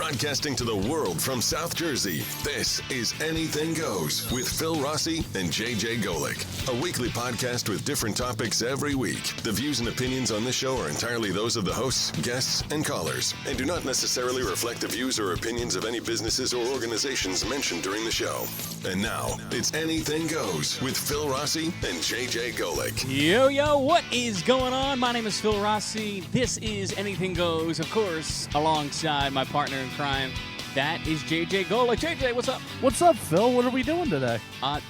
Broadcasting to the world from South Jersey, this is Anything Goes with Phil Rossi and JJ Golick. A weekly podcast with different topics every week. The views and opinions on this show are entirely those of the hosts, guests, and callers, and do not necessarily reflect the views or opinions of any businesses or organizations mentioned during the show. And now, it's Anything Goes with Phil Rossi and JJ Golick. Yo, what is going on? My name is Phil Rossi. This is Anything Goes, of course, alongside my partner in crime. That is JJ Golick. JJ, what's up? What's up, Phil? What are we doing today?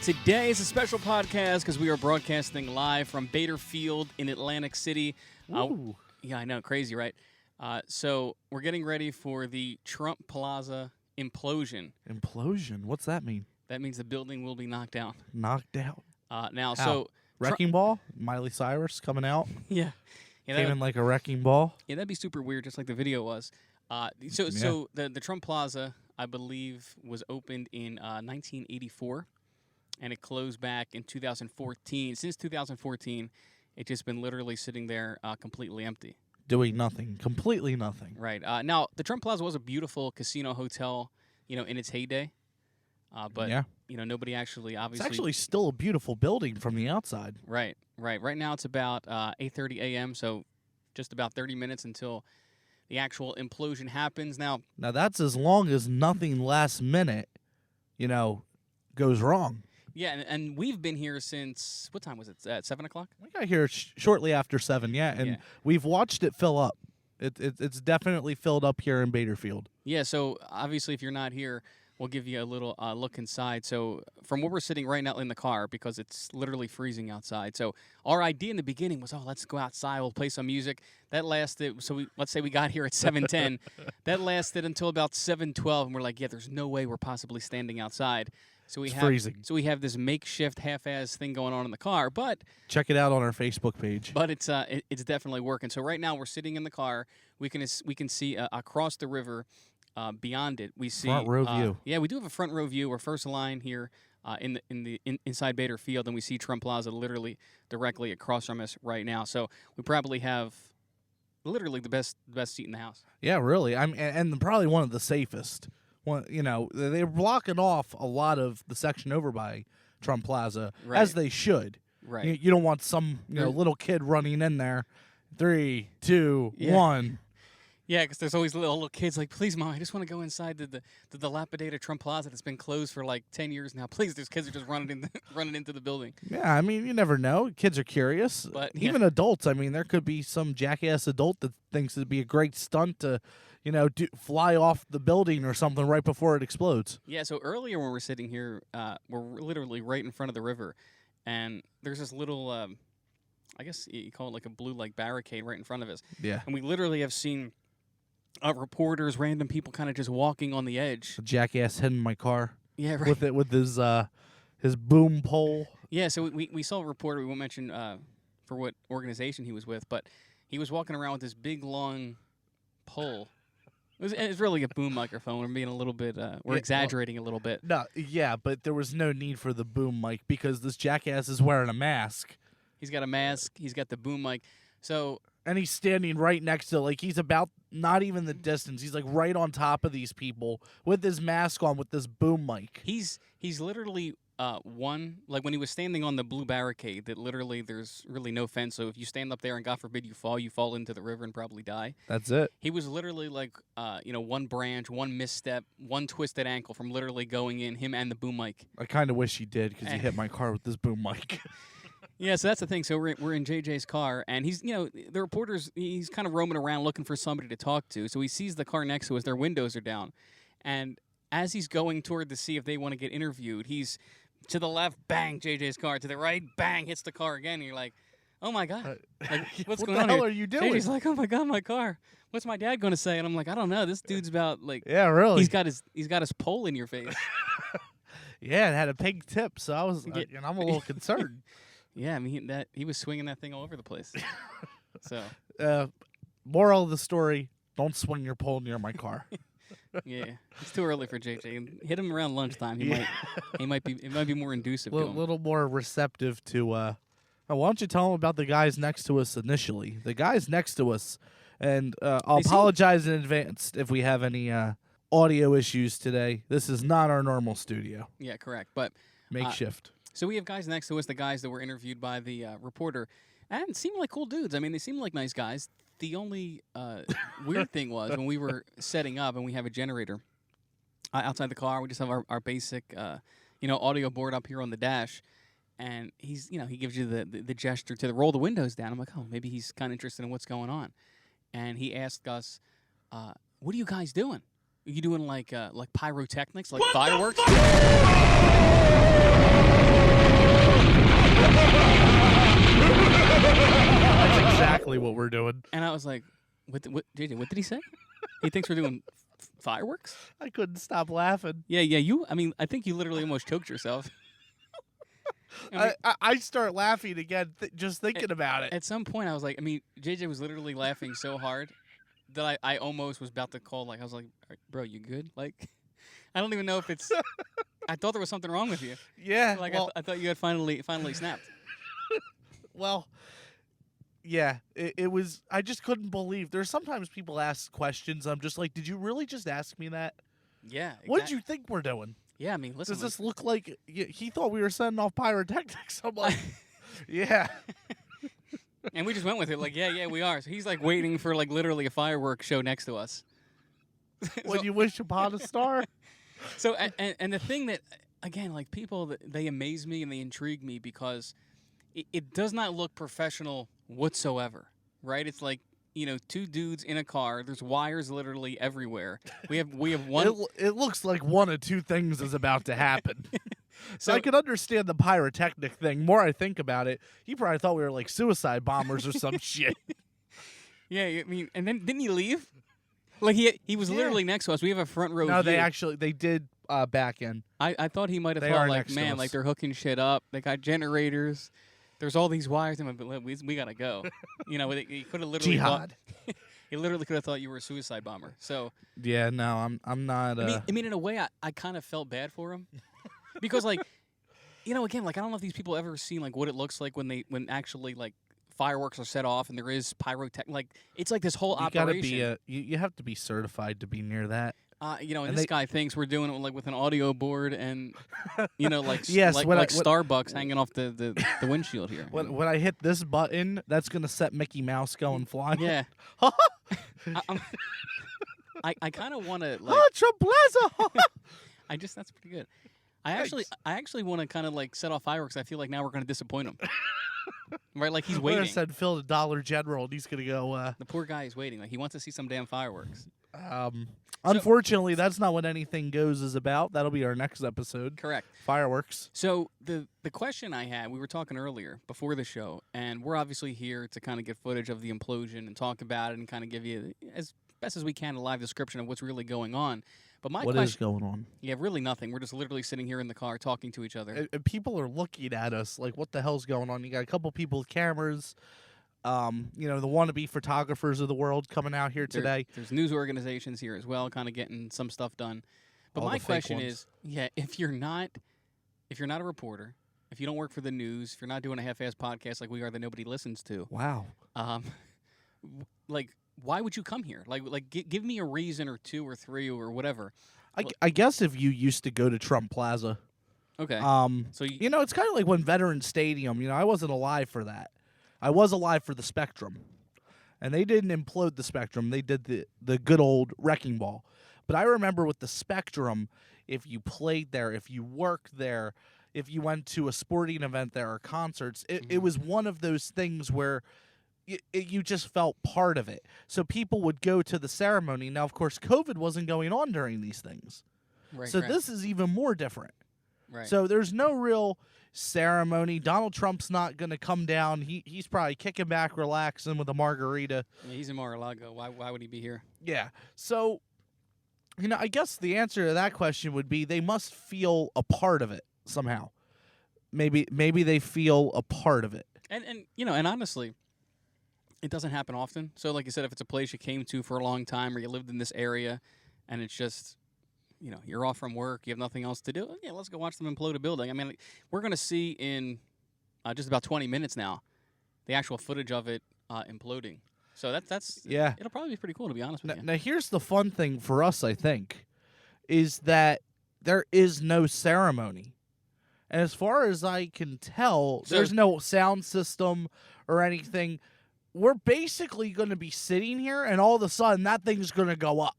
Today is a special podcast because we are broadcasting live from Bader Field in Atlantic City. Ooh. Yeah, I know. Crazy, right? So we're getting ready for the Trump Plaza Implosion. Implosion? What's that mean? That means the building will be knocked down. Knocked out? Now, Ow. so... Wrecking ball? Miley Cyrus coming out? Yeah. Came in like a wrecking ball? Yeah, that'd be super weird, just like the video was. So the Trump Plaza, I believe, was opened in 1984, and it closed back in 2014. Since 2014, it's just been literally sitting there completely empty. Doing nothing. Completely nothing. Right. Now, the Trump Plaza was a beautiful casino hotel, in its heyday. But, nobody actually, obviously... It's actually still a beautiful building from the outside. Right. Right now it's about 8:30 a.m., so just about 30 minutes until the actual implosion happens. Now that's as long as nothing last minute, goes wrong. Yeah, and we've been here since, what time was it, at 7 o'clock? We got here shortly after 7, and we've watched it fill up. It's definitely filled up here in Bader Field. Yeah, so obviously if you're not here, we'll give you a little look inside. So from where we're sitting right now in the car, because it's literally freezing outside. So our idea in the beginning was, let's go outside. We'll play some music. That lasted, let's say we got here at 7:10. That lasted until about 7:12, and we're like, there's no way we're possibly standing outside. So It's freezing. So we have this makeshift half-ass thing going on in the car, but check it out on our Facebook page. But it's definitely working. So right now we're sitting in the car. We can see across the river. Beyond it, we see front row view. Yeah, we do have a front row view. We're first line here inside Bader Field, and we see Trump Plaza literally directly across from us right now. So we probably have literally the best seat in the house. Yeah, really. And probably one of the safest. They're blocking off a lot of the section over by Trump Plaza, as they should. Right. You don't want some little kid running in there. 3, 2, 1. Yeah, because there's always little kids like, please, Mom, I just want to go inside the dilapidated Trump Plaza that's been closed for like 10 years now. Please, those kids are just running into the building. Yeah, you never know. Kids are curious. But, even adults. There could be some jackass adult that thinks it'd be a great stunt to, fly off the building or something right before it explodes. Yeah, so earlier when we're sitting here, we're literally right in front of the river, and there's this little, I guess you call it like a blue barricade right in front of us. Yeah. And we literally have seen... reporters, random people kind of just walking on the edge. A jackass hid in my car. Yeah, right. With his boom pole. Yeah, so we saw a reporter, we won't mention for what organization he was with, but he was walking around with this big, long pole. It's really a boom microphone. We're being a little bit, we're exaggerating a little bit. No, yeah, but there was no need for the boom mic because this jackass is wearing a mask. He's got a mask. He's got the boom mic. So... And he's standing right next to, he's about not even the distance. He's, right on top of these people with his mask on with this boom mic. He's literally when he was standing on the blue barricade, that literally there's really no fence. So if you stand up there and God forbid you fall into the river and probably die. That's it. He was literally one branch, one misstep, one twisted ankle from literally going in, him and the boom mic. I kind of wish he did because he hit my car with this boom mic. Yeah, so that's the thing. So we're in JJ's car, and he's, the reporter's, he's kind of roaming around looking for somebody to talk to. So he sees the car next to us. Their windows are down. And as he's going toward to see if they want to get interviewed, he's to the left, bang, JJ's car. To the right, bang, hits the car again. And you're like, oh, my God. What's going on here? What the hell are you doing? JJ's like, oh, my God, my car. What's my dad going to say? And I'm like, I don't know. This dude's about, yeah, really. He's got his pole in your face. Yeah, it had a pig tip, so I was, and I'm a little concerned. Yeah, he was swinging that thing all over the place. So, moral of the story: don't swing your pole near my car. Yeah, it's too early for JJ. Hit him around lunchtime. It might be more inducive. A little more receptive to. Why don't you tell him about the guys next to us initially? The guys next to us, and I'll apologize in advance if we have any audio issues today. This is not our normal studio. Yeah, correct. But Makeshift. so we have guys next to us, the guys that were interviewed by the reporter, and seemed like cool dudes. I mean, they seemed like nice guys. The only weird thing was when we were setting up and we have a generator outside the car. We just have our basic, audio board up here on the dash. And he gives you the gesture to roll the windows down. I'm like, oh, maybe he's kind of interested in what's going on. And he asked us, what are you guys doing? Are you doing like pyrotechnics, like fireworks? That's exactly what we're doing. And I was like, JJ, what did he say? He thinks we're doing fireworks? I couldn't stop laughing. Yeah, I think you literally almost choked yourself. I start laughing again just thinking about it. At some point, I was like, JJ was literally laughing so hard that I almost was about to call. Like, I was like, bro, you good? Like, I don't even know if it's. I thought there was something wrong with you. Yeah. Like, well, I thought you had finally snapped. Well, yeah, it was. I just couldn't believe. There's sometimes people ask questions. I'm just like, did you really just ask me that? Yeah. Exactly. What did you think we're doing? Yeah, listen. Does this look like he thought we were sending off pyrotechnics? I'm like, yeah. And we just went with it. Like, yeah, we are. So he's like waiting for like literally a fireworks show next to us. When you wish upon a star. So and the thing that again, like people, they amaze me and they intrigue me because it does not look professional whatsoever, right? It's like, two dudes in a car. There's wires literally everywhere. We have one. It looks like one of two things is about to happen. So I can understand the pyrotechnic thing. More I think about it, he probably thought we were like suicide bombers or some shit. Yeah, and then didn't he leave? Like he was literally next to us. We have a front row. No, view. they did back in. I thought he might have They thought are like, next to man, us. like they're hooking shit up. They got generators. There's all these wires. We gotta go. He could have literally Jihad. He literally could have thought you were a suicide bomber. So yeah, no, I'm not. in a way, I kind of felt bad for him because like, again, like I don't know if these people ever seen like what it looks like when actually like fireworks are set off and there is pyrotech. Like it's like this whole operation. Gotta be you have to be certified to be near that. And this guy thinks we're doing it like with an audio board and, like Yes, like Starbucks hanging off the windshield here. When I hit this button, that's gonna set Mickey Mouse going flying. Yeah. I kind of want to like. Oh, Trump Plaza! That's pretty good. I actually want to kind of like set off fireworks. I feel like now we're going to disappoint him. Right, like he's We're waiting. gonna send Phil to Dollar General, and he's gonna go. The poor guy is waiting. Like he wants to see some damn fireworks. Unfortunately, that's not what Anything Goes is about. That'll be our next episode. Correct. Fireworks. So the question I had, we were talking earlier before the show, and we're obviously here to kind of get footage of the implosion and talk about it and kind of give you as best as we can a live description of what's really going on. But what is going on? Yeah, really nothing. We're just literally sitting here in the car talking to each other. And people are looking at us like, what the hell's going on? You got a couple people with cameras. The wannabe photographers of the world coming out here today. There's news organizations here as well, kind of getting some stuff done. But All my the fake question ones. is, if you're not a reporter, if you don't work for the news, if you're not doing a half-ass podcast like we are that nobody listens to, Wow. like why would you come here? Like give me a reason or two or three or whatever. I guess if you used to go to Trump Plaza. Okay. So it's kind of like when Veterans Stadium. I wasn't alive for that. I was alive for the Spectrum, and they didn't implode the Spectrum. They did the good old wrecking ball. But I remember with the Spectrum, if you played there, if you worked there, if you went to a sporting event there or concerts, it was one of those things where you just felt part of it. So people would go to the ceremony. Now, of course, COVID wasn't going on during these things. right, So right, this is even more different. right. So there's no real ceremony. Donald Trump's not going to come down. He's probably kicking back, relaxing with a margarita. Yeah, he's in Mar-a-Lago. Why would he be here? Yeah. So, I guess the answer to that question would be they must feel a part of it somehow. Maybe they feel a part of it. And honestly, it doesn't happen often. So like you said, if it's a place you came to for a long time or you lived in this area and it's just, you're off from work, you have nothing else to do, yeah, let's go watch them implode a building. I mean, we're going to see in just about 20 minutes now the actual footage of it imploding. So that's yeah. It'll probably be pretty cool, to be honest with you. Now, here's the fun thing for us, I think. is that there is no ceremony. And as far as I can tell, there's no sound system or anything. We're basically going to be sitting here, and all of a sudden, that thing's going to go up.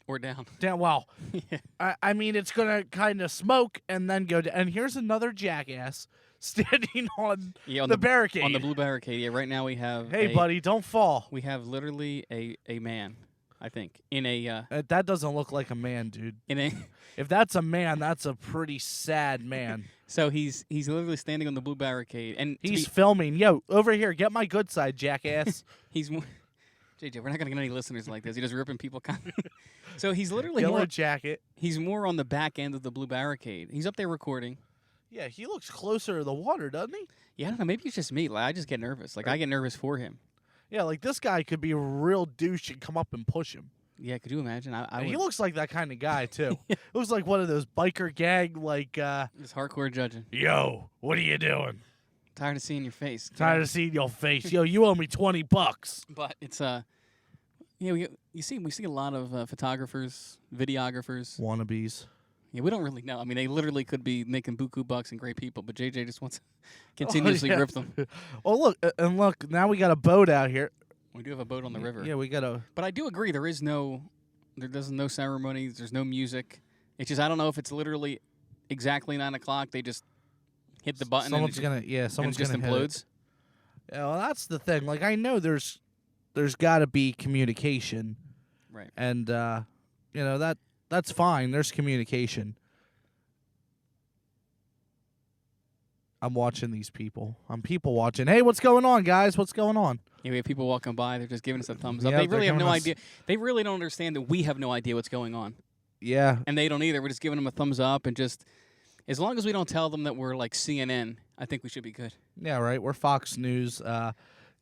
Or down. Well, Yeah. I mean, it's going to kind of smoke and then go down. And here's another jackass standing on, the barricade. On the blue barricade. Yeah, right now we have Hey, buddy, don't fall. We have literally a man, I think, in a... That doesn't look like a man, dude. If that's a man, that's a pretty sad man. So he's literally standing on the blue barricade. And he's filming. Yo, over here, get my good side, jackass. He's... JJ, we're not going to get any listeners like this. He's just ripping people. So he's literally Yellow jacket. He's more on the back end of the blue barricade. He's up there recording. Yeah, he looks closer to the water, doesn't he? Yeah, I don't know. Maybe it's just me. Like, I just get nervous. Like, I get nervous for him. Yeah, like this guy could be a real douche and come up and push him. Yeah, could you imagine? He looks like that kind of guy, too. Looks like one of those biker gang, like... Just hardcore judging. Yo, what are you doing? Tired of seeing your face. Tired of seeing your face. Yo, you owe me $20. But it's we see a lot of photographers, videographers, wannabes. Yeah, we don't really know. I mean, they literally could be making buku bucks and great people, but JJ just wants to continuously rip them. Oh, look, now we got a boat out here. We do have a boat on the river. Yeah, we got a. But I do agree, there is no ceremonies. There's no music. It's just I don't know if it's literally exactly 9 o'clock. They just hit the button. Someone's and gonna implodes. Yeah, well, that's the thing. Like I know there's got to be communication, right? And that's fine. There's communication. I'm watching these people. I'm people watching. Hey, what's going on, guys? What's going on? Yeah, we have people walking by. They're just giving us a thumbs up. Yeah, they really have no idea. They really don't understand that we have no idea what's going on. Yeah. And they don't either. We're just giving them a thumbs up and just, as long as we don't tell them that we're like CNN, I think we should be good. Yeah, right. We're Fox News. Yeah,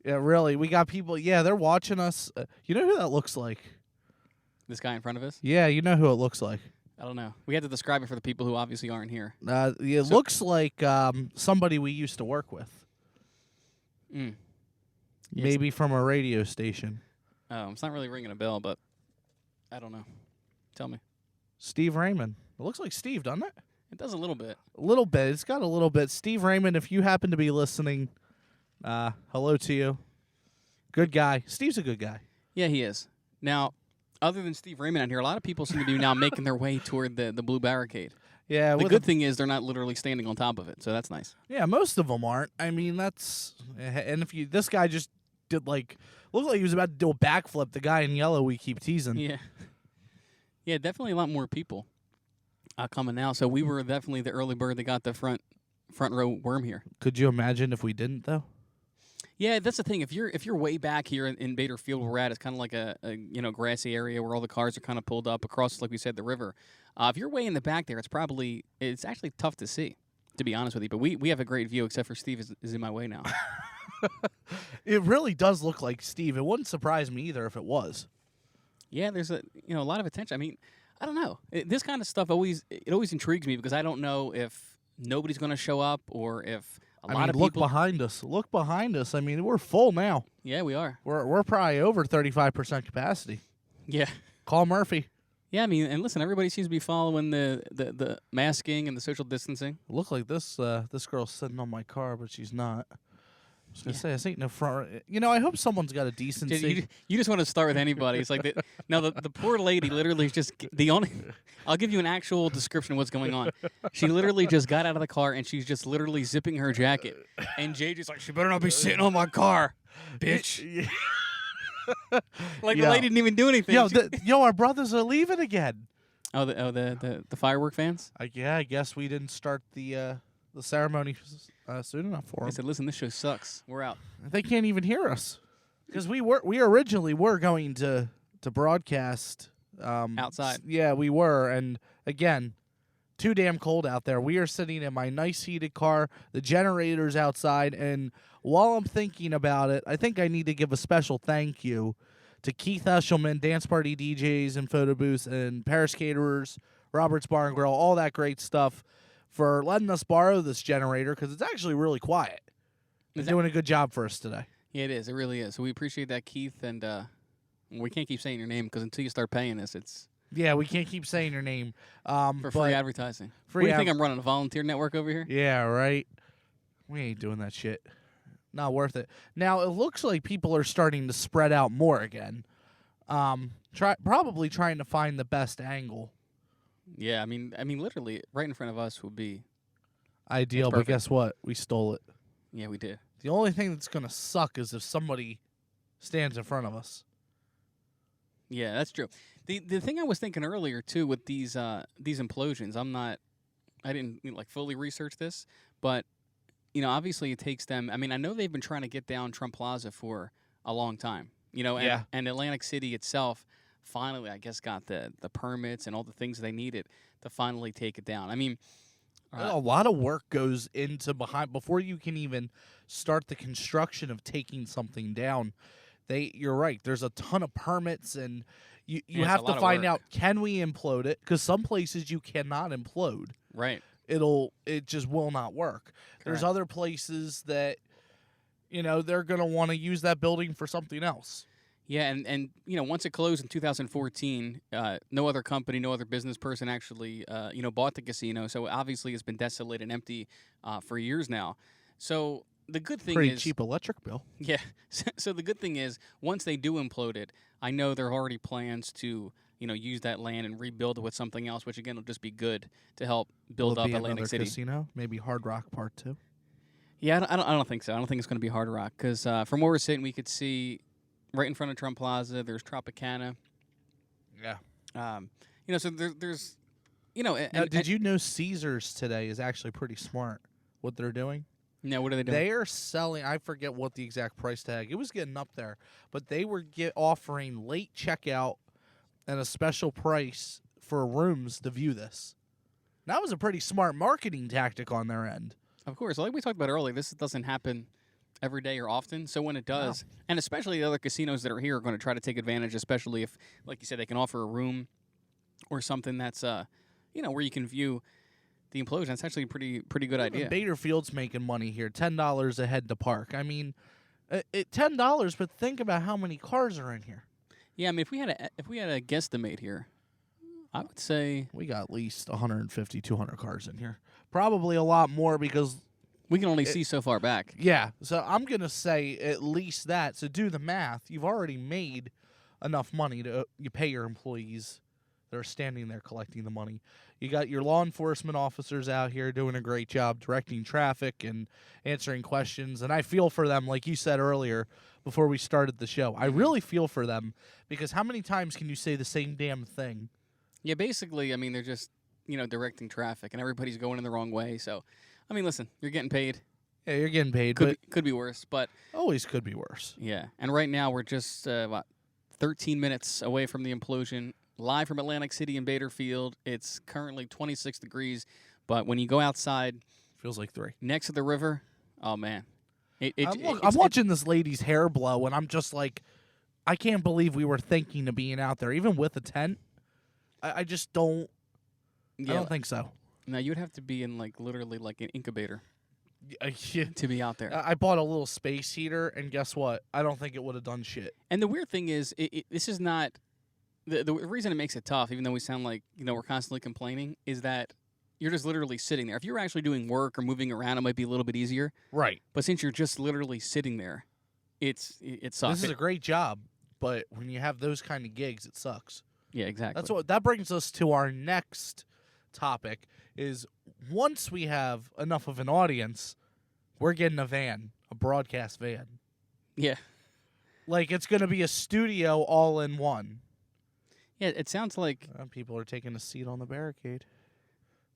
really. We got people. Yeah, they're watching us. You know who that looks like? This guy in front of us? Yeah, you know who it looks like. I don't know. We had to describe it for the people who obviously aren't here. It looks like somebody we used to work with. Mm. Maybe from a radio station. Oh, it's not really ringing a bell, but I don't know. Tell me. Steve Raymond. It looks like Steve, doesn't it? It does a little bit. A little bit. It's got a little bit. Steve Raymond, if you happen to be listening, hello to you. Good guy. Steve's a good guy. Yeah, he is. Now, other than Steve Raymond out here, a lot of people seem to be now making their way toward the blue barricade. Yeah. The good thing is they're not literally standing on top of it, so that's nice. Yeah, most of them aren't. I mean, that's... And if this guy just did looked like he was about to do a backflip, the guy in yellow we keep teasing. Yeah. Yeah, definitely a lot more people coming now. So we were definitely the early bird that got the front row worm here. Could you imagine if we didn't, though? Yeah, that's the thing. If you're way back here in Bader Field where we're at, it's kind of like a grassy area where all the cars are kind of pulled up across, like we said, the river. If you're way in the back there, it's actually tough to see, to be honest with you. But we have a great view, except for Steve is in my way now. It really does look like Steve. It wouldn't surprise me either if it was. Yeah, there's a lot of attention. I mean, I don't know. This kind of stuff always intrigues me because I don't know if nobody's going to show up or if a lot of people. Look behind us. Look behind us. I mean, we're full now. Yeah, we are. We're probably over 35% capacity. Yeah. Call Murphy. Yeah, I mean, and listen, everybody seems to be following the masking and the social distancing. Look like this girl's sitting on my car, but she's not. I was going to say, this ain't no front. I hope someone's got a decency. You just want to start with anybody. It's like, the poor lady literally is just the only. I'll give you an actual description of what's going on. She literally just got out of the car, and she's just literally zipping her jacket. And JJ's like, she better not be sitting on my car, bitch. Like, the lady didn't even do anything. Yo, our brothers are leaving again. Oh, the firework fans? I guess we didn't start the ceremony soon enough for them. I said, listen, this show sucks. We're out. They can't even hear us because we originally were going to broadcast outside. Yeah, we were, and again, too damn cold out there. We are sitting in my nice heated car. The generator's outside, and while I'm thinking about it, I think I need to give a special thank you to Keith Eshelman, Dance Party DJs and Photo Booths, and Paris Caterers, Robert's Bar and Grill, all that great stuff, for letting us borrow this generator because it's actually really quiet. They're doing a good job for us today. Yeah, it is. It really is. So we appreciate that, Keith, and we can't keep saying your name because until you start paying us, it's Yeah, we can't keep saying your name. For free advertising. What do you think I'm running, a volunteer network over here? Yeah, right. We ain't doing that shit. Not worth it. Now, it looks like people are starting to spread out more again. Probably trying to find the best angle. Yeah, I mean, literally, right in front of us would be ideal, but guess what? We stole it. Yeah, we did. The only thing that's going to suck is if somebody stands in front of us. Yeah, that's true. The thing I was thinking earlier too with these implosions, I didn't fully research this, but obviously it takes them. I mean, I know they've been trying to get down Trump Plaza for a long time. And Atlantic City itself finally, I guess, got the permits and all the things they needed to finally take it down. I mean, a lot of work goes into before you can even start the construction of taking something down. You're right. There's a ton of permits, and you have to find out, can we implode it? Because some places you cannot implode. Right. It just will not work. Correct. There's other places that they're going to want to use that building for something else. Yeah, and once it closed in 2014, no other company, no other business person actually bought the casino. So obviously it's been desolate and empty for years now. So the good thing pretty is cheap electric bill. Yeah. So the good thing is once they do implode it, I know there are already plans to use that land and rebuild it with something else, which again will just be good to help build up Atlantic City. Casino, maybe Hard Rock Part 2. Yeah, I don't think so. I don't think it's going to be Hard Rock because from where we're sitting, we could see right in front of Trump Plaza. There's Tropicana. Yeah. So there's. Now, did you know Caesars today is actually pretty smart? What they're doing. No, what are they doing? They are selling, I forget what the exact price tag. It was getting up there. But they were offering late checkout and a special price for rooms to view this. That was a pretty smart marketing tactic on their end. Of course. Like we talked about earlier, this doesn't happen every day or often. So when it does, and especially the other casinos that are here are going to try to take advantage, especially if, like you said, they can offer a room or something that's, where you can view the implosion. That's actually a pretty good idea. Baderfield's making money here, $10 a head to park. I mean, $10, but think about how many cars are in here. Yeah, I mean, if we had a guesstimate here, I would say we got at least 150, 200 cars in here. Probably a lot more because we can only see so far back. Yeah, so I'm gonna say at least that. So do the math. You've already made enough money to you pay your employees that are standing there collecting the money. You got your law enforcement officers out here doing a great job directing traffic and answering questions. And I feel for them, like you said earlier before we started the show. I really feel for them because how many times can you say the same damn thing? Yeah, basically, I mean, they're just, directing traffic and everybody's going in the wrong way. So, I mean, listen, you're getting paid. Yeah, you're getting paid. Could be worse, but always could be worse. Yeah, and right now we're just, 13 minutes away from the implosion. Live from Atlantic City in Baderfield. It's currently 26 degrees, but when you go outside, feels like 3. Next to the river, oh man. I'm watching this lady's hair blow, and I'm just like, I can't believe we were thinking of being out there, even with a tent. I just don't. Yeah, I don't think so. Now you'd have to be in literally an incubator yeah. to be out there. I bought a little space heater, and guess what? I don't think it would have done shit. And the weird thing is, this is not. The reason it makes it tough, even though we sound like we're constantly complaining, is that you're just literally sitting there. If you're actually doing work or moving around, it might be a little bit easier. Right. But since you're just literally sitting there, it sucks. This is a great job, but when you have those kind of gigs, it sucks. Yeah, exactly. That brings us to our next topic. Is once we have enough of an audience, we're getting a van, a broadcast van. Yeah. It's going to be a studio all in one. Yeah, it sounds like people are taking a seat on the barricade.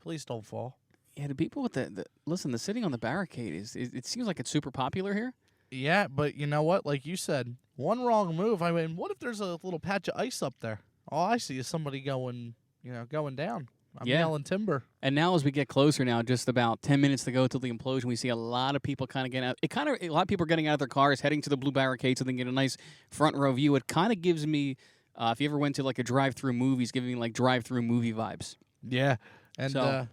Please don't fall. Yeah, the people with the sitting on the barricade it seems like it's super popular here. Yeah, but you know what? Like you said, one wrong move. I mean, what if there's a little patch of ice up there? All I see is somebody going down. I'm yelling timber. And now as we get closer now, just about 10 minutes to go till the implosion, we see a lot of people kind of getting out. A lot of people are getting out of their cars, heading to the blue barricade so they can get a nice front row view. It kind of gives me. If you ever went to a drive-through movie, it's giving me drive-through movie vibes. Yeah, and I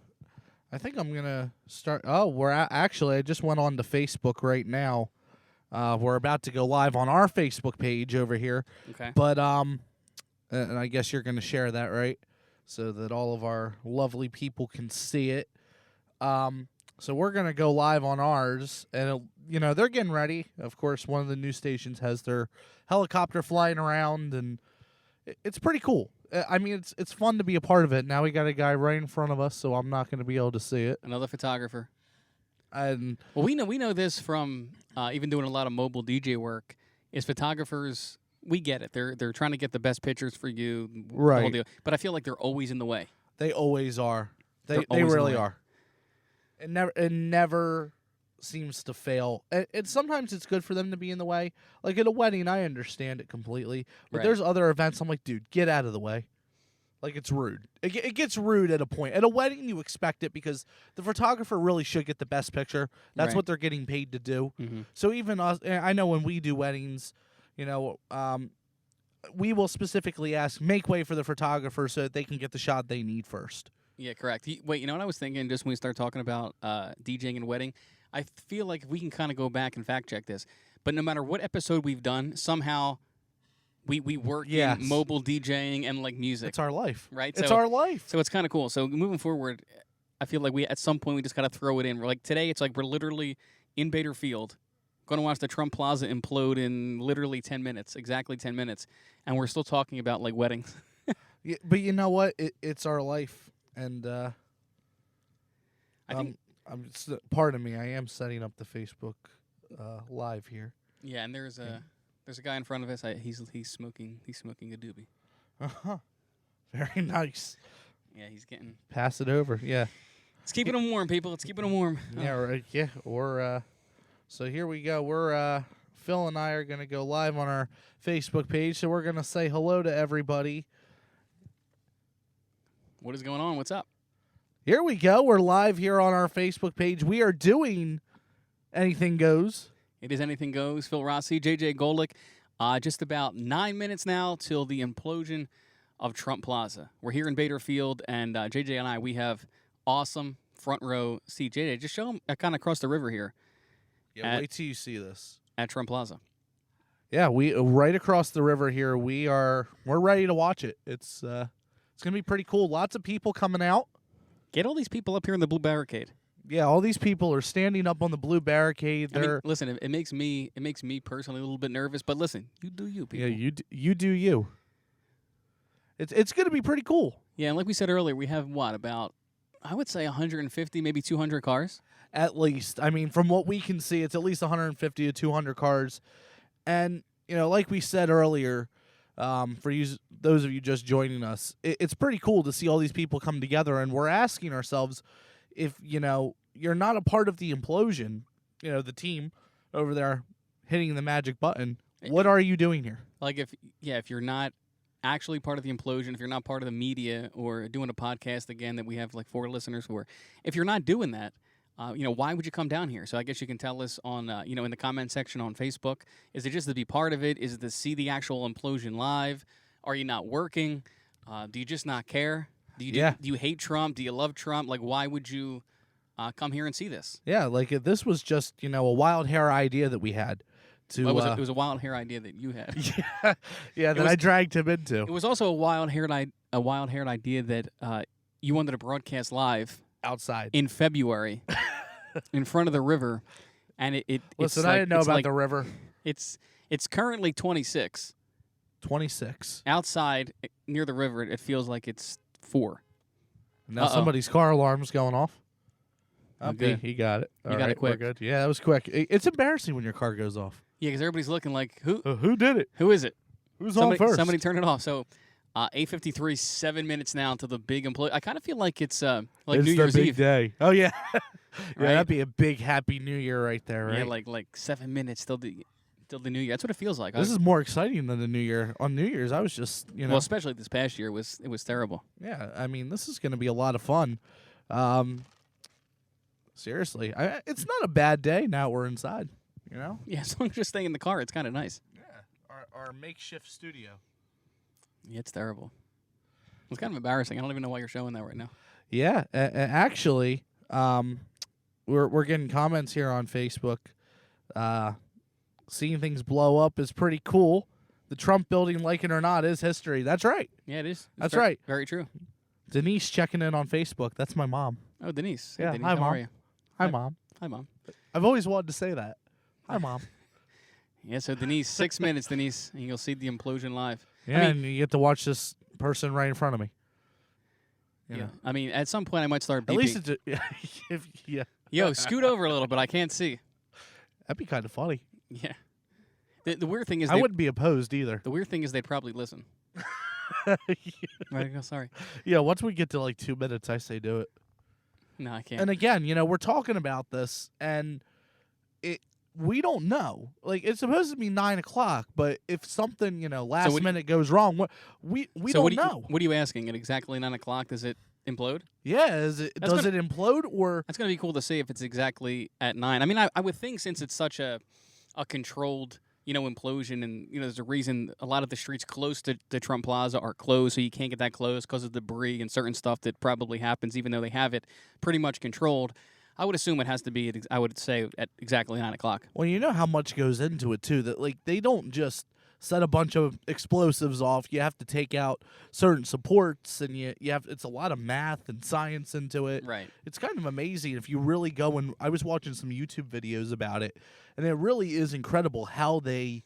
think I'm gonna start. Oh, actually, I just went on to Facebook right now. We're about to go live on our Facebook page over here. Okay. But and I guess you're going to share that, right? So that all of our lovely people can see it. So we're going to go live on ours, and they're getting ready. Of course, one of the news stations has their helicopter flying around, and it's pretty cool. I mean, it's fun to be a part of it. Now we got a guy right in front of us, so I'm not going to be able to see it. Another photographer. And well, we know this from even doing a lot of mobile DJ work. Is photographers, we get it. They're trying to get the best pictures for you, right? The whole deal. But I feel like they're always in the way. They always are. They always really are. It never seems to fail. And sometimes it's good for them to be in the way. Like at a wedding, I understand it completely. But right. There's other events I'm like, dude, get out of the way. Like, it's rude. It gets rude at a point. At a wedding, you expect it because the photographer really should get the best picture. That's right. what they're getting paid to do. Mm-hmm. So even us, I know when we do weddings, we will specifically ask, make way for the photographer so that they can get the shot they need first. Yeah, correct. Wait, you know what I was thinking just when we start talking about DJing and wedding? I feel like we can kind of go back and fact check this. But no matter what episode we've done, somehow we work in mobile DJing and like music. It's our life. Right? It's our life. So it's kind of cool. So moving forward, I feel like at some point we just got to throw it in. We're like today it's like we're literally in Bader Field, going to watch the Trump Plaza implode in literally 10 minutes, exactly 10 minutes. And we're still talking about like weddings. Yeah, but you know what? It's our life. And I think, pardon me, I am setting up the Facebook live here. Yeah, and there's a guy in front of us. He's smoking a doobie. Very nice. Yeah, he's getting. Pass it over. Yeah. It's keeping him warm, people. It's keeping him warm. Yeah, right. Yeah. So here we go. We're Phil and I are gonna go live on our Facebook page. So we're gonna say hello to everybody. What is going on? What's up? Here we go. We're live here on our Facebook page. We are doing Anything Goes. It is Anything Goes. Phil Rossi, JJ Golick. Just about 9 minutes now till the implosion of Trump Plaza. We're here in Bader Field, and JJ and I, we have awesome front row seat. JJ, just show them kind of across the river here. Yeah, wait till you see this. At Trump Plaza. Yeah, we right across the river here. We're ready to watch it. It's gonna be pretty cool. Lots of people coming out. Get all these people up here in the blue barricade. Yeah, all these people are standing up on the blue barricade. I mean, listen, it makes me personally a little bit nervous, but listen, you do you, people. Yeah, you do you. It's going to be pretty cool. Yeah, and like we said earlier, we have about I would say 150, maybe 200 cars. At least. I mean, from what we can see, it's at least 150 to 200 cars. And, like we said earlier, for those of you just joining us, it's pretty cool to see all these people come together, and we're asking ourselves if, you're not a part of the implosion, the team over there hitting the magic button, what are you doing here? Like, if you're not actually part of the implosion, if you're not part of the media or doing a podcast, again, that we have like 4 listeners for, if you're not doing that, why would you come down here? So I guess you can tell us on, in the comment section on Facebook. Is it just to be part of it? Is it to see the actual implosion live? Are you not working? Do you just not care? Do you hate Trump? Do you love Trump? Like, why would you come here and see this? Yeah, like if this was just, a wild hair idea that we had. It was a wild hair idea that you had. I dragged him into. It was also a wild haired idea that you wanted to broadcast live outside in February in front of the river, and listen, I didn't know about the river. It's currently 26. 26 outside near the river. It feels like it's 4. Now somebody's car alarm's going off. He got it. You got it quick. We're good. Yeah, that was quick. It's embarrassing when your car goes off. Yeah, because everybody's looking like, who did it? Who is it? Who's on first? Somebody turn it off. So, 8:53, 7 minutes now until the big implosion. I kind of feel like it's New Year's Eve. Eve. Day. Oh yeah, right? That'd be a big Happy New Year right there, right? Yeah, like 7 minutes till the New Year. That's what it feels like. This is more exciting than the New Year. On New Year's, I was just well, especially this past year, it was terrible. Yeah, I mean, this is going to be a lot of fun. Seriously, it's not a bad day now we're inside. Yeah, as long as you're staying in the car, it's kind of nice. Yeah, our makeshift studio. Yeah, it's terrible. It's kind of embarrassing. I don't even know why you're showing that right now. Yeah, actually, we're getting comments here on Facebook. Seeing things blow up is pretty cool. The Trump building, like it or not, is history. That's right. Yeah, it is. That's right. Very true. Denise checking in on Facebook. That's my mom. Oh, Denise. Hey, Yeah, Denise, hi, how Mom. are you? Hi, Mom. Hi, Mom. I've always wanted to say that. Hi, Mom. Yeah, so Denise, 6 minutes, Denise, and you'll see the implosion live. Yeah, and you get to watch this person right in front of me. You know. I mean, at some point I might start beeping. At least it's yeah. Yo, scoot over a little bit. I can't see. That'd be kind of funny. Yeah. The weird thing is I wouldn't be opposed either. the weird thing is they'd probably listen. Right, sorry. Yeah, once we get to like 2 minutes, I say do it. No, I can't. And again, we're talking about this, and we don't know. Like, it's supposed to be 9 o'clock, but if something last minute goes wrong, we don't know. What are you asking? At exactly 9 o'clock, does it implode? Yeah, does it implode or? That's gonna be cool to see if it's exactly at 9. I mean, I would think since it's such a controlled implosion, and there's a reason a lot of the streets close to Trump Plaza are closed, so you can't get that close because of debris and certain stuff that probably happens, even though they have it pretty much controlled. I would assume it has to be, I would say, at exactly 9 o'clock. Well, you know how much goes into it, too, that like they don't just set a bunch of explosives off. You have to take out certain supports, and it's a lot of math and science into it. Right. It's kind of amazing if you really go, and I was watching some YouTube videos about it, and it really is incredible how they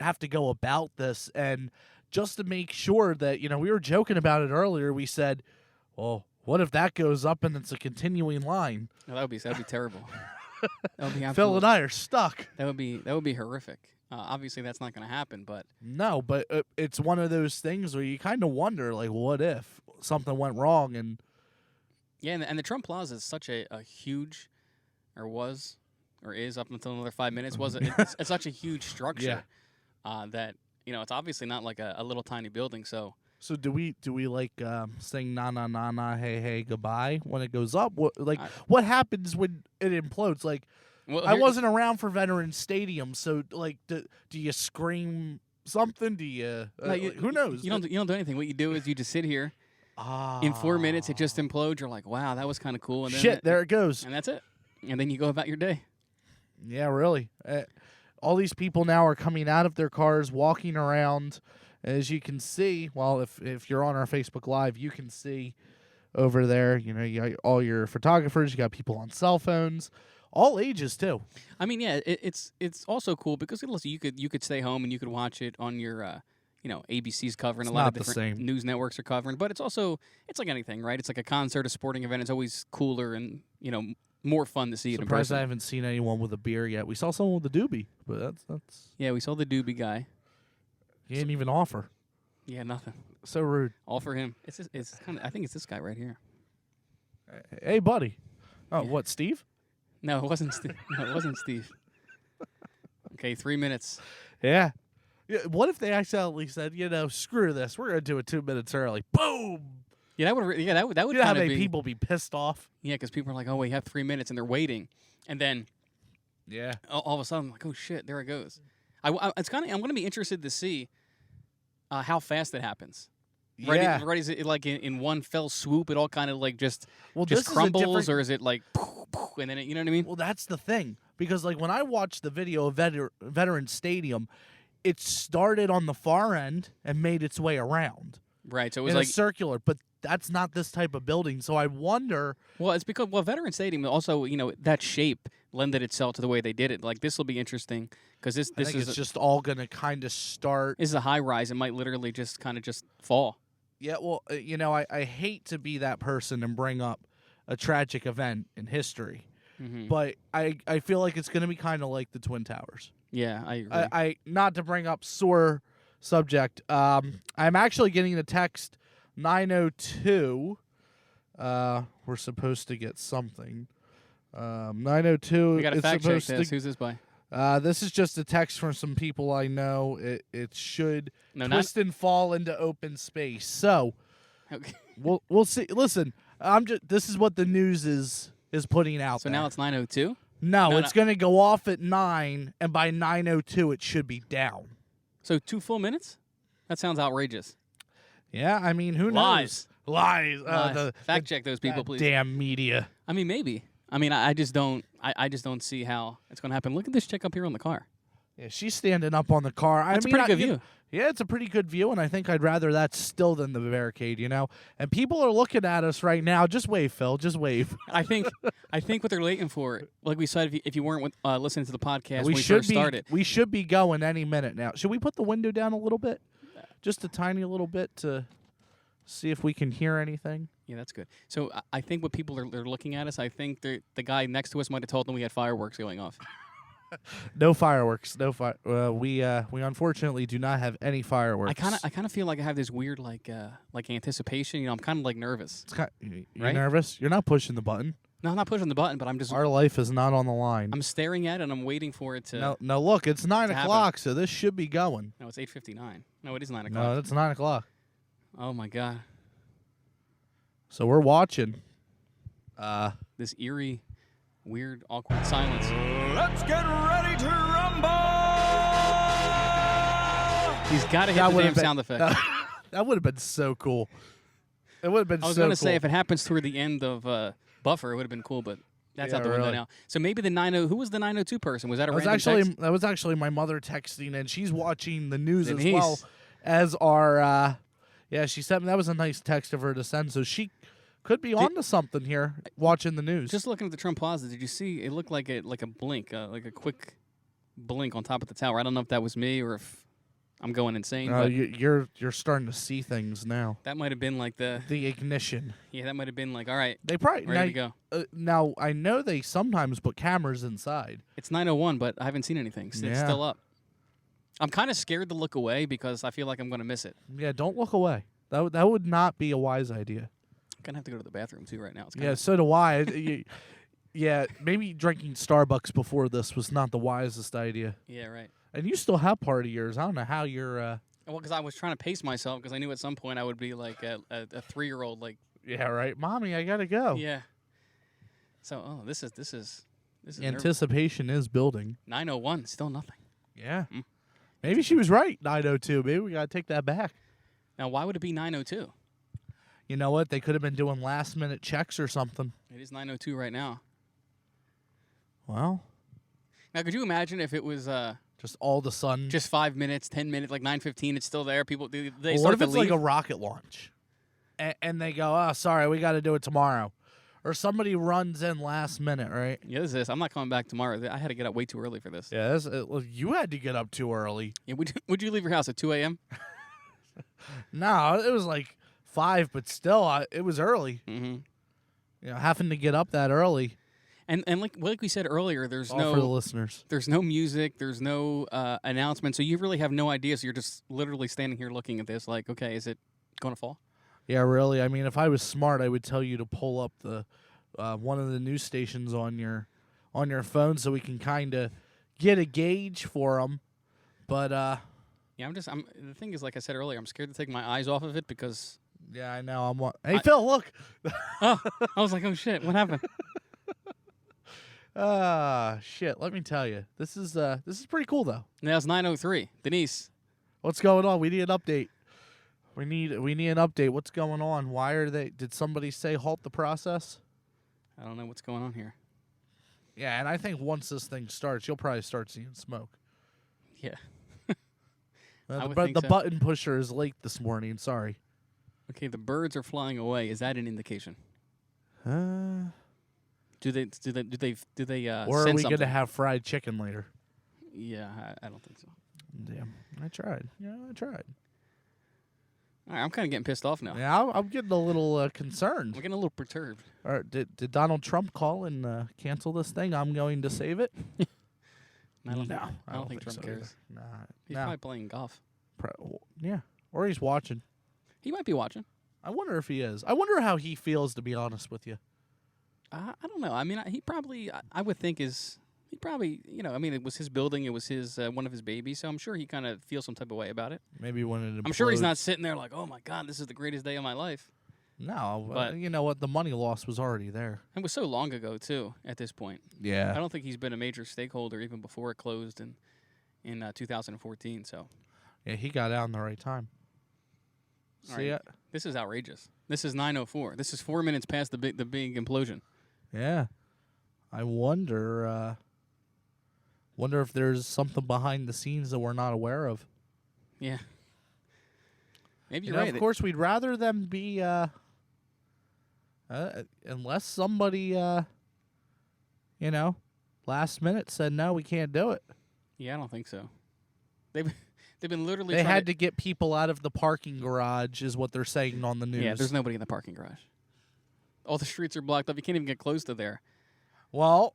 have to go about this. And just to make sure that, we were joking about it earlier, we said, well, what if that goes up and it's a continuing line? No, that would be terrible. That would be Phil and I are stuck. That would be horrific. Obviously, that's not going to happen, but no, but it's one of those things where you kind of wonder, like, what if something went wrong? And yeah, and the Trump Plaza is such a huge, or was, or is up until another 5 minutes. It's such a huge structure that it's obviously not like a little tiny building. So do we like sing na na na na hey hey goodbye when it goes up? What happens when it implodes? Like. Well, I wasn't around for Veterans Stadium, so like, do you scream something? Do you? Who knows? You don't do anything. What you do is you just sit here. In 4 minutes, it just implodes. You're like, wow, that was kind of cool. And then there it goes. And that's it. And then you go about your day. Yeah, really. All these people now are coming out of their cars, walking around. As you can see, well, if you're on our Facebook Live, you can see over there. You got all your photographers. You got people on cell phones. All ages too. I mean, yeah, it's also cool because listen, you could stay home and you could watch it on your ABC's covering, a lot of different news networks are covering, but it's like anything, right? It's like a concert, a sporting event. It's always cooler and more fun to see it in person. Surprised I haven't seen anyone with a beer yet. We saw someone with a doobie, but that's yeah, we saw the doobie guy. He didn't even offer. Yeah, nothing. So rude. All for him. It's kind of. I think it's this guy right here. Hey, buddy. Oh, yeah. What, Steve? No, it wasn't Steve. No, it wasn't Steve. Okay, 3 minutes. Yeah. What if they accidentally said, screw this, we're gonna do it 2 minutes early? Boom. Yeah, that would. Yeah, that would. Have people be pissed off? Yeah, because people are like, oh, we have 3 minutes, and they're waiting, and then yeah, all of a sudden, like, oh shit, there it goes. I'm going to be interested to see how fast it happens. Yeah. Right? Is it like in one fell swoop? It all kind of like just this crumbles, or is it like, and then you know what I mean? Well, that's the thing, because like when I watched the video of Veterans Stadium, it started on the far end and made its way around. Right. So it was in like a circular, but that's not this type of building. So I wonder. Well, it's because Veterans Stadium also that shape lended itself to the way they did it. Like this will be interesting because this is just all gonna kind of start. This is a high rise. It might literally just fall. Yeah, well, I hate to be that person and bring up a tragic event in history, but I feel like it's going to be kind of like the Twin Towers. Yeah, I agree. I not to bring up sore subject. I'm actually getting a text 902. We're supposed to get something. 902. We got to fact check this. Who's this by? This is just a text from some people I know. It should twist and fall into open space. So okay. we'll see. Listen, this is what the news is putting out. So there. now it's 9:02. No, it's going to go off at 9, and by 9:02 it should be down. So 2 full minutes? That sounds outrageous. Yeah, I mean, who knows? Lies. Fact check those people, please. Damn media. I mean, maybe. I mean, I just don't. I just don't see how it's going to happen. Look at this chick up here on the car. Yeah, she's standing up on the car. That's a pretty good view. Yeah, it's a pretty good view, and I think I'd rather that still than the barricade, you know? And people are looking at us right now. Just wave, Phil. Just wave. I think what they're waiting for, like we said, if you weren't listening to the podcast we when we should first be, started. We should be going any minute now. Should we put the window down a little bit? Just a tiny little bit to see if we can hear anything? Yeah, that's good. So I think what people are they're looking at us, I think the guy next to us might have told them we had fireworks going off. No fireworks. No we unfortunately do not have any fireworks. I kind of feel like I have this weird like anticipation. You know, I'm kind of like nervous. You're right? nervous? You're not pushing the button. No, I'm not pushing the button, but I'm just. Our life is not on the line. I'm staring at it and I'm waiting for it to. No, look, it's 9 o'clock, happen. so this should be going. No, it's 8:59. No, it is 9 o'clock. No, it's 9 o'clock. Oh my god. So we're watching. This eerie, weird, awkward silence. Let's get ready to rumble! He's got to hit the damn sound effect. That would have been so cool. It would have been so cool. I was going to say, if it happens toward the end of Buffer, it would have been cool, but that's out the window now. So maybe the 90. Who was the 902 person? Was that a random text? That was actually my mother texting, and she's watching the news as well as our. Yeah, she sent me. That was a nice text of her to send, so she could be onto something here watching the news. Just looking at the Trump Plaza, did you see? It looked like a blink, like a quick blink on top of the tower. I don't know if that was me or if I'm going insane. But you're starting to see things now. That might have been like the ignition. Yeah, that might have been like, all right, they probably ready to go. Now I know they sometimes put cameras inside. It's 9:01, but I haven't seen anything. So it's still up. I'm kind of scared to look away because I feel like I'm going to miss it. Yeah, don't look away. That would not be a wise idea. I'm going to have to go to the bathroom, too, right now. Yeah, so do I. Yeah, maybe drinking Starbucks before this was not the wisest idea. Yeah, right. And you still have part of yours. I don't know how you're... Well, because I was trying to pace myself because I knew at some point I would be like a 3-year-old. Like, yeah, right. Mommy, I got to go. Yeah. So, this is anticipation is building. 9:01, still nothing. Yeah. Maybe she was right, 9:02. Maybe we got to take that back. Now, why would it be 9:02? You know what? They could have been doing last-minute checks or something. It is 9:02 right now. Well. Now, could you imagine if it was just all of a sudden, just 5 minutes, 10 minutes, like 9:15, it's still there. People they well, start what if to it's leave? like a rocket launch, and they go, "Oh, sorry, we got to do it tomorrow," or somebody runs in last minute, right? Yeah, this is this. I'm not coming back tomorrow. I had to get up way too early for this. Yeah, you had to get up too early. Yeah, would you leave your house at 2 a.m.? No, it was like 5, but still, it was early. Mm-hmm. You know, having to get up that early. And like we said earlier, there's all for the listeners. There's no music, there's no announcement, so you really have no idea. So you're just literally standing here looking at this, like, okay, is it going to fall? Yeah, really. I mean, if I was smart, I would tell you to pull up the one of the news stations on your phone so we can kind of get a gauge for them. But yeah, the thing is, like I said earlier, I'm scared to take my eyes off of it because. Yeah, I know. Hey, Phil, look. Oh, I was like, oh shit, what happened? Shit. Let me tell you, this is pretty cool though. Now it's 9:03. Denise, what's going on? We need an update. We need an update. What's going on? Why are they? Did somebody say halt the process? I don't know what's going on here. Yeah, and I think once this thing starts, you'll probably start seeing smoke. Yeah. The button pusher is late this morning. Sorry. Okay, the birds are flying away. Is that an indication? Do they or are we going to have fried chicken later? Yeah, I don't think so. Damn, I tried. Yeah, I tried. All right, I'm kind of getting pissed off now. Yeah, I'm getting a little concerned. I'm getting a little perturbed. All right, did Donald Trump call and cancel this thing? I'm going to save it. I don't think Trump so cares. Nah, he's probably playing golf. Yeah, or he's watching. He might be watching. I wonder if he is. I wonder how he feels, to be honest with you. I don't know. I mean, he probably, I would think he probably, I mean, it was his building. It was his one of his babies. So I'm sure he kind of feels some type of way about it. Maybe when it implodes. I'm sure he's not sitting there like, oh, my God, this is the greatest day of my life. No, but you know what? The money loss was already there. It was so long ago, too, at this point. Yeah. I don't think he's been a major stakeholder even before it closed in 2014. So. Yeah, he got out in the right time. See ya. This is outrageous. This is 9:04. This is 4 minutes past the big implosion. Yeah. I wonder if there's something behind the scenes that we're not aware of. Yeah. Maybe You you're know, right. of course, we'd rather them be, unless somebody, last minute said, no, we can't do it. Yeah, I don't think so. They've been literally They trying had to get people out of the parking garage, is what they're saying on the news. Yeah, there's nobody in the parking garage. All the streets are blocked up. You can't even get close to there. Well,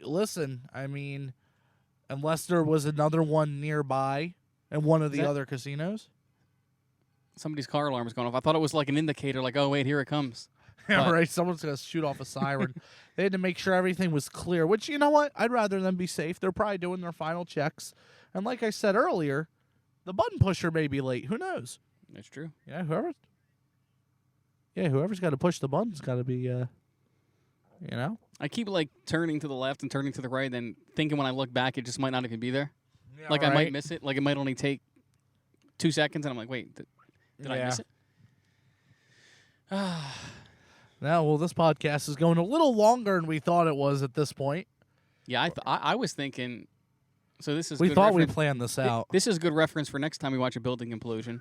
listen, I mean, unless there was another one nearby in one of the other casinos. Somebody's car alarm is going off. I thought it was like an indicator, like, oh, wait, here it comes. Yeah, But- right. Someone's going to shoot off a siren. They had to make sure everything was clear, which, you know what? I'd rather them be safe. They're probably doing their final checks. And like I said earlier, the button pusher may be late. Who knows? That's true. Yeah, whoever's got to push the button's got to be, I keep, like, turning to the left and turning to the right, and thinking when I look back, it just might not even be there. Yeah, Like, I might miss it. Like, it might only take 2 seconds, and I'm like, wait, did I miss it? Now, well, this podcast is going a little longer than we thought it was at this point. Yeah, I was thinking. So this is. We good thought we reference. planned this out. This is good reference for next time we watch a building implosion.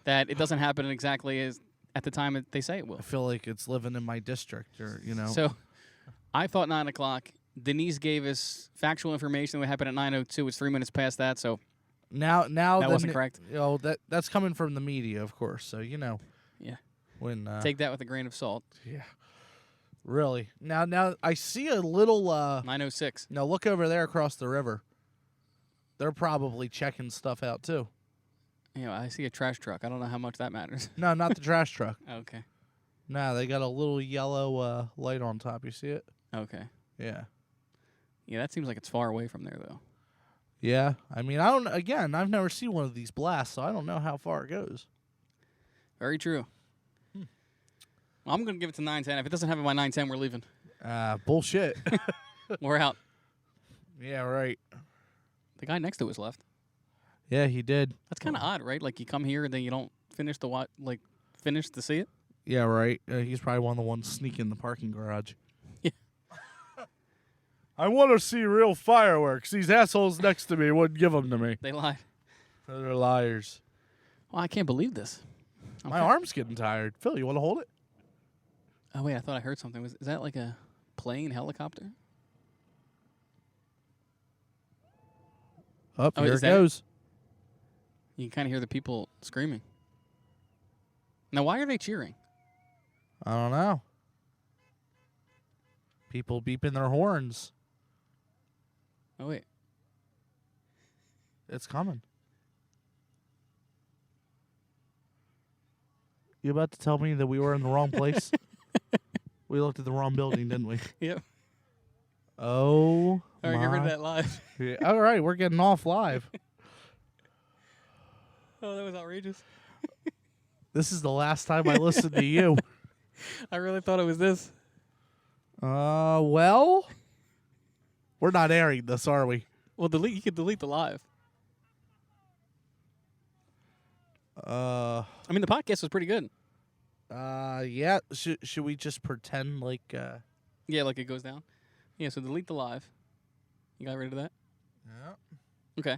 That it doesn't happen exactly as at the time they say it will. I feel like it's living in my district, or So, I thought 9 o'clock. Denise gave us factual information that would happen at 9:02. It's 3 minutes past that. So now that wasn't correct. That's coming from the media, of course. So Yeah. when Take that with a grain of salt. yeah, really. Now I see a little 9:06. Now look over there across the river. They're probably checking stuff out too. I see a trash truck. I don't know how much that matters. No, not the trash truck. Okay. No, they got a little yellow light on top. You see it? Okay. Yeah. Yeah, that seems like it's far away from there though. Yeah. I mean, I don't. Again, I've never seen one of these blasts, so I don't know how far it goes. Very true. Well, I'm gonna give it to 9:10. If it doesn't happen by 9:10, we're leaving. Bullshit. We're out. Yeah, right. The guy next to us left. Yeah, he did. That's kind of odd, right? Like you come here and then you don't finish finish to see it. Yeah, right. He's probably one of the ones sneaking in the parking garage. Yeah. I want to see real fireworks. These assholes next to me wouldn't give them to me. They lied. They're liars. Well, I can't believe this. My arm's getting tired. Phil, you want to hold it? Oh wait, I thought I heard something. Is that like a plane, helicopter? Up Oh, here is it that- goes. You can kind of hear the people screaming. Now, why are they cheering? I don't know. People beeping their horns. Oh wait, It's coming. You about to tell me that we were in the wrong place? We looked at the wrong building, didn't we? yep. Oh, All right, get rid of my- that live. Yeah. All right, we're getting off live. Oh, that was outrageous. This is the last time I listen to you. I really thought it was this. Well, we're not airing this, are we? Well, you could delete the live. I mean, the podcast was pretty good. Yeah. Should we just pretend like? Yeah, like it goes down. Yeah, so delete the live. You got rid of that? Yeah. Okay.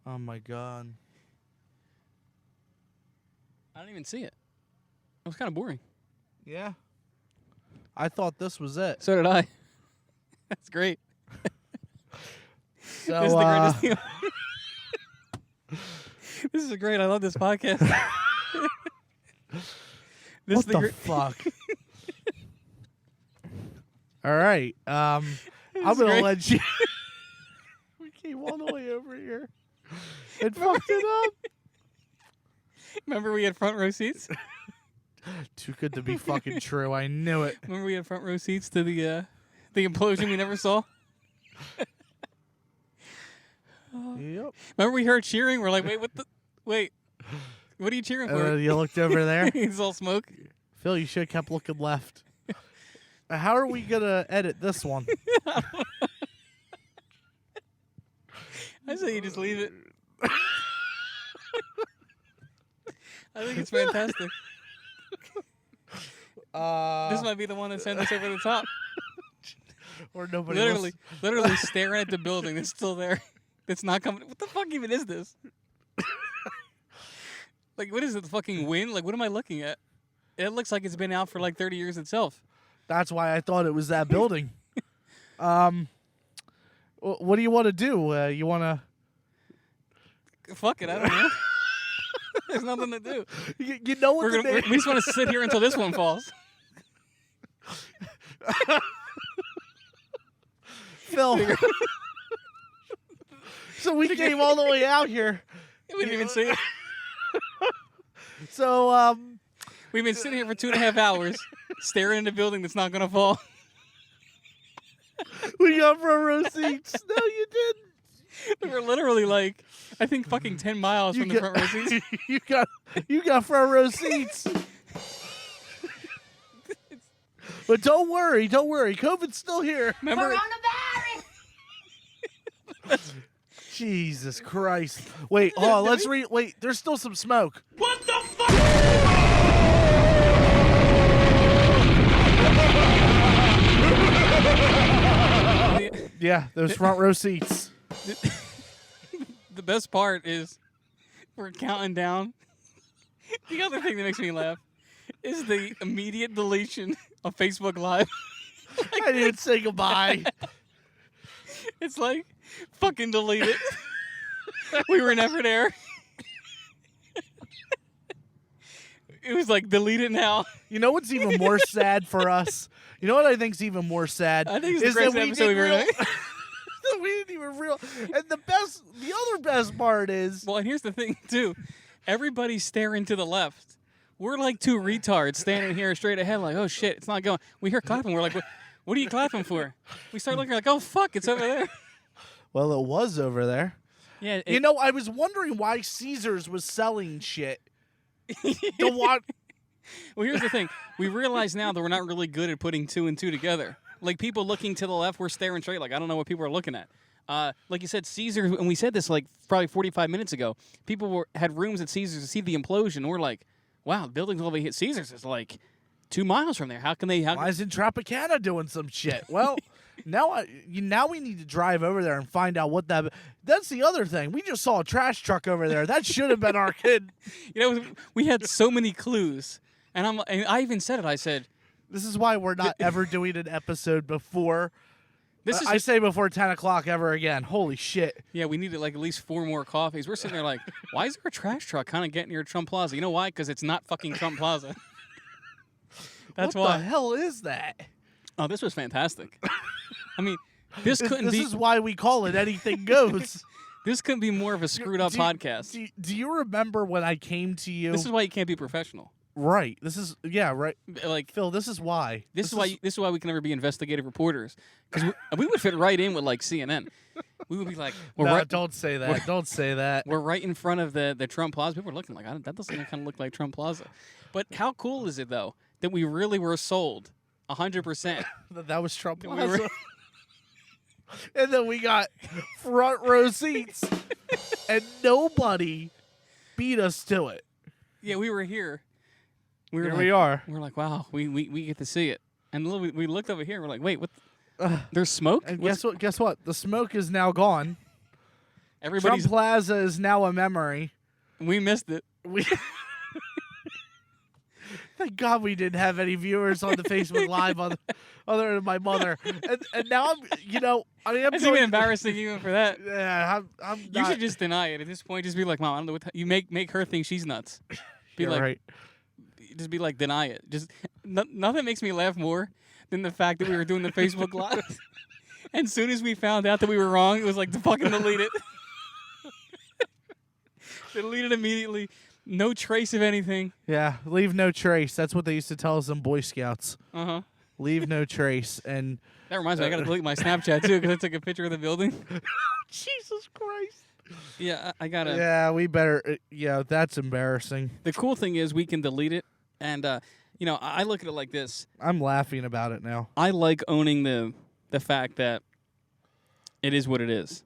Oh my God. I didn't even see it. It was kind of boring. Yeah. I thought this was it. So did I. That's great. So, This is the greatest thing. This is great. I love this podcast. This what the fuck? All right. I'm gonna great. let you. We came all the way over here and fucked it up. Remember we had front row seats? Too good to be fucking true. I knew it. Remember we had front row seats to the implosion we never saw? Yep. Remember we heard cheering? We're like, wait, what are you cheering for? You looked over there. It's all smoke. Phil, you should have kept looking left. How are we gonna edit this one? I say you just leave it. I think it's fantastic. This might be the one that sent us over the top. Or nobody. Literally staring at the building that's still there. That's not coming. What the fuck even is this? Like, what is it, the fucking wind? Like, what am I looking at? It looks like it's been out for like 30 years itself. That's why I thought it was that building. What do you want to do? You want to... Fuck it, I don't know. There's nothing to do. You know what we just want to sit here until this one falls. Phil. So we came all the way out here. We didn't even see it. So, we've been sitting here for 2.5 hours, staring at a building that's not going to fall. We got front row seats. No, you didn't. We were literally like, I think fucking 10 miles from the front row seats. you got front row seats. But don't worry. COVID's still here. Remember? Jesus Christ. Wait, hold on. Let's read. Wait, there's still some smoke. What the fuck? Yeah, those front row seats. The best part is we're counting down. The other thing that makes me laugh is the immediate deletion of Facebook Live. I didn't say goodbye. It's like, fucking delete it. We were never there. It was like, delete it now. You know what's even more sad for us? You know what I think's even more sad? I think it's the greatest episode we've ever done. We didn't even realize. And the other best part is... Well, and here's the thing, too. Everybody's staring to the left. We're like two retards standing here straight ahead like, oh, shit, it's not going. We hear clapping. We're like, what are you clapping for? We start looking like, oh, fuck, it's over there. Well, it was over there. Yeah. You know, I was wondering why Caesars was selling shit. The what? Well, here's the thing. We realize now that we're not really good at putting two and two together. Like, people looking to the left, we're staring straight. Like, I don't know what people are looking at. Like you said, Caesars, and we said this like probably 45 minutes ago. People had rooms at Caesars to see the implosion. We're like, wow, the building over here, Caesars is like 2 miles from there. How can they? Why isn't Tropicana doing some shit? Well, now we need to drive over there and find out what that. That's the other thing. We just saw a trash truck over there. That should have been our kid. You know, we had so many clues, and I even said it. I said, this is why we're not ever doing an episode before. I say before 10 o'clock ever again. Holy shit. Yeah, we needed like at least 4 more coffees. We're sitting there like, why is there a trash truck kind of getting near Trump Plaza? You know why? Because it's not fucking Trump Plaza. That's why. What the hell is that? Oh, this was fantastic. I mean, this is why we call it Anything Goes. This couldn't be more of a screwed up podcast. Do you remember when I came to you? This is why you can't be professional. Right. Right. Like, Phil, this is why. This is why we can never be investigative reporters, because we would fit right in with like CNN. We would be like, don't say that. Don't say that. We're right in front of the Trump Plaza. People are looking like, that doesn't kind of look like Trump Plaza. But how cool is it though that we really were sold 100%? That was Trump Plaza. And then we got front row seats, and nobody beat us to it. Yeah, we were here. Here we are. We're like, wow, we get to see it. And we looked over here. And we're like, wait, what? There's smoke? And guess what? The smoke is now gone. Trump Plaza is now a memory. We missed it. Thank God we didn't have any viewers on the Facebook Live other than my mother. And now it's even embarrassing even for that. Yeah, I'm You not. should just deny it at this point. Just be like, Mom, I don't know what you make her think she's nuts. Be You're like, right. Just be like, deny it. Just nothing makes me laugh more than the fact that we were doing the Facebook Live. And as soon as we found out that we were wrong, it was like, to fucking delete it. Delete it immediately. No trace of anything. Yeah, leave no trace. That's what they used to tell us in Boy Scouts. Uh-huh. Leave no trace. And that reminds me, I got to delete my Snapchat, too, because I took a picture of the building. Jesus Christ. Yeah, I got to. Yeah, we better. Yeah, that's embarrassing. The cool thing is we can delete it. And, I look at it like this. I'm laughing about it now. I like owning the fact that it is what it is.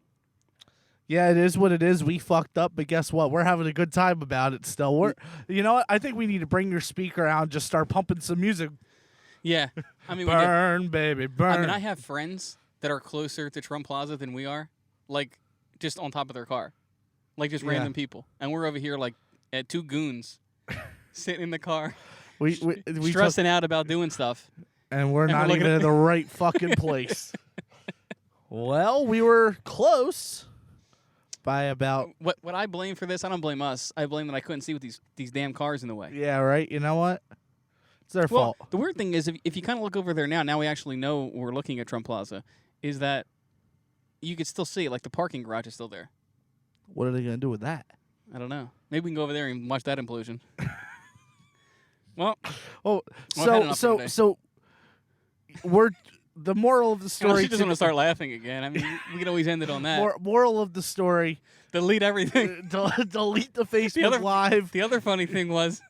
Yeah, it is what it is. We fucked up, but guess what? We're having a good time about it still. You know what? I think we need to bring your speaker out and just start pumping some music. Yeah. I mean, burn, baby, burn. I mean, I have friends that are closer to Trump Plaza than we are, like just on top of their car. Like just random people. And we're over here like had 2 goons sitting in the car, We stressing out about doing stuff. and we're not looking even at- in the right fucking place. Well, we were close by about. What I blame for this, I don't blame us. I blame that I couldn't see with these damn cars in the way. Yeah, right. You know what? It's their Well, fault. the weird thing is, if you kind of look over there now we actually know we're looking at Trump Plaza, is that you could still see it. Like the parking garage is still there. What are they gonna do with that? I don't know. Maybe we can go over there and watch that implosion. Well, Oh, I've had enough for so today. so we're the moral of the unless story. you just want to start laughing again. I mean, we can always end it on that. Moral of the story: Delete everything. delete the Facebook other- Live. The other funny thing was,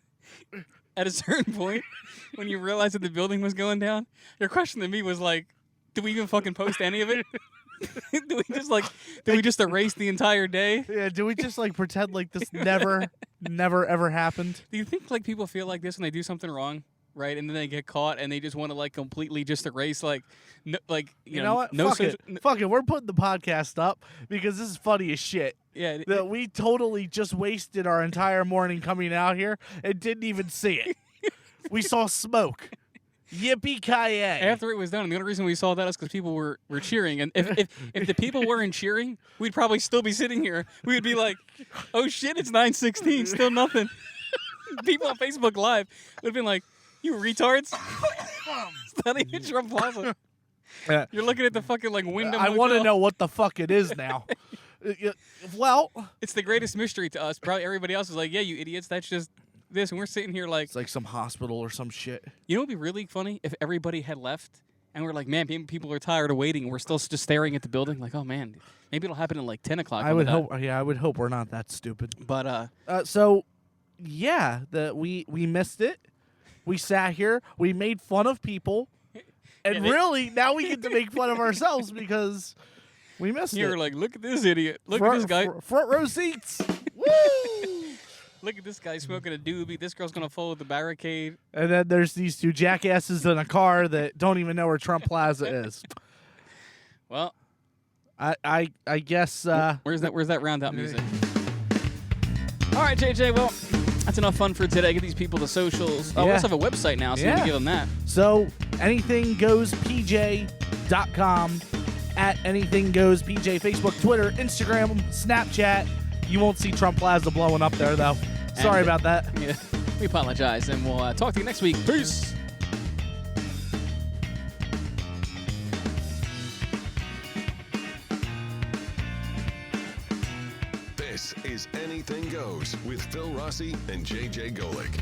at a certain point, when you realized that the building was going down, your question to me was like, "Do we even fucking post any of it? Do we just erase the entire day? Yeah, do we just like pretend like this never ever happened? Do you think like people feel like this when they do something wrong, right? And then they get caught and they just want to like completely just erase you You know what? No Fuck social, it. Fuck it. We're putting the podcast up because this is funny as shit. Yeah, That we totally just wasted our entire morning coming out here and didn't even see it. We saw smoke. Yippee-ki-yay. after it was done, and the only reason we saw that is because people were cheering. And if the people weren't cheering, we'd probably still be sitting here. We would be like, "Oh shit, it's 9:16, still nothing." People on Facebook Live would have been like, "You retards!" It's not even Trump Plaza. Yeah. You're looking at the fucking like Wyndham. I want to Hotel. know what the fuck it is now. Well, It's the greatest mystery to us. Probably everybody else is like, "Yeah, you idiots, that's just this," and we're sitting here like, it's like some hospital or some shit. you know, it'd be really funny if everybody had left and we're like, "Man, people are tired of waiting," and we're still just staring at the building, like, "Oh man, maybe it'll happen at like 10 o'clock." I would hope. Yeah, I would hope we're not that stupid. But So, yeah, we missed it. We sat here. We made fun of people, and really now we get to make fun of ourselves because we missed you it. were like, "Look at this idiot! Look at this guy! Front row seats. Woo! Look at this guy smoking a doobie. This girl's gonna follow the barricade." And then there's these 2 jackasses in a car that don't even know where Trump Plaza is. Well, I guess. where's that roundout music? All right, JJ. Well, that's enough fun for today. Get these people the socials. Oh, we Yeah. also have a website now, so you Yeah. can give them that. So anythinggoespj.com, at anythinggoespj, Facebook, Twitter, Instagram, Snapchat. You won't see Trump Plaza blowing up there though. Sorry And- about that. Yeah, we apologize, and we'll talk to you next week. Peace. This is Anything Goes with Phil Rossi and JJ Golick.